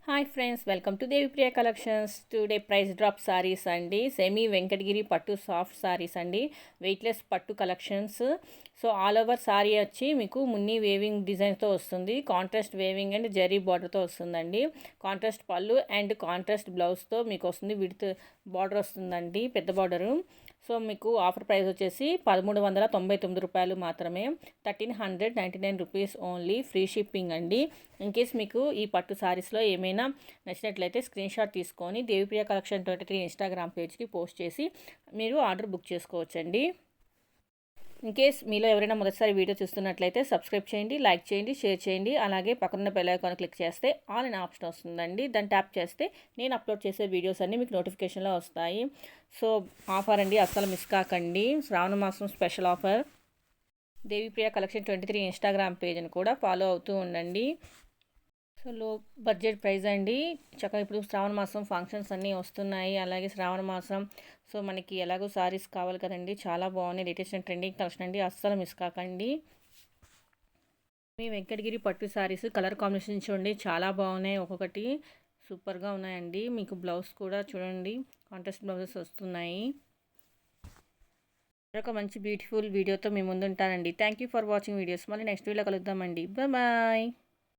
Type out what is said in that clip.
Hi friends, welcome to Devipriya collections. Today price drop saris అండి. Semi Venkatagiri పట్టు soft saris అండి. Weightless పట్టు collections. So all over sorry వచ్చి మీకు మున్ని వేవింగ్ డిజైన్తో వస్తుంది. కాంట్రాస్ట్ వేవింగ్ అండ్ జరీ బార్డర్తో వస్తుందండి. కాంట్రాస్ట్ పళ్ళు అండ్ కాంట్రాస్ట్ బ్లౌజ్తో మీకు వస్తుంది. విడ్త్ బార్డర్ వస్తుందండి, పెద్ద బార్డరు. సో మీకు ఆఫర్ ప్రైస్ వచ్చేసి 1399 రూపాయలు మాత్రమే. 1399 రూపీస్ ఓన్లీ. ఫ్రీ షిప్పింగ్ అండి. ఇన్ కేస్ మీకు ఈ పట్టు సారీస్లో ఏమైనా నచ్చినట్లయితే స్క్రీన్ షాట్ తీసుకొని దేవిప్రియ కలెక్షన్ 23 ఇన్స్టాగ్రామ్ పేజ్కి పోస్ట్ చేసి మీరు ఆర్డర్ బుక్ చేసుకోవచ్చండి. ఇన్ కేస్ మీలో ఎవరైనా మొదటిసారి వీడియో చూస్తున్నట్లయితే సబ్స్క్రైబ్ చేయండి, లైక్ చేయండి, షేర్ చేయండి. అలాగే పక్కన బెల్ ఐకాన్ క్లిక్ చేస్తే ఆల్ అనే ఆప్షన్ వస్తుందండి. దాన్ని ట్యాప్ చేస్తే నేను అప్లోడ్ చేసే వీడియోస్ అన్నీ మీకు నోటిఫికేషన్లో వస్తాయి. సో ఆఫర్ అండి, అస్సలు మిస్ కాకండి. శ్రావణ మాసం special offer. Devipriya collection 23 Instagram పేజ్ని కూడా ఫాలో అవుతూ ఉండండి. సో లో బడ్జెట్ ప్రైస్ అండి. చక్కగా ఇప్పుడు శ్రావణ మాసం ఫంక్షన్స్ అన్నీ వస్తున్నాయి. అలాగే శ్రావణ మాసం సో మనకి ఎలాగో సారీస్ కావాలి కదండి. చాలా బాగున్నాయి, లేటెస్ట్ అండ్ ట్రెండింగ్ కలెక్షన్ అండి. అస్సలు మిస్ కాకండి. మీ వెంకటగిరి పట్టు సారీస్ కలర్ కాంబినేషన్ చూడండి, చాలా బాగున్నాయి. ఒక్కొక్కటి సూపర్గా ఉన్నాయండి. మీకు బ్లౌజ్ కూడా చూడండి, కాంట్రాస్ట్ బ్లౌజెస్ వస్తున్నాయి. మరొక మంచి బ్యూటిఫుల్ వీడియోతో మీ ముందు ఉంటానండి. Thank you for watching videos. మళ్ళీ నెక్స్ట్ వీడియోలో కలుద్దామండి. బాయ్.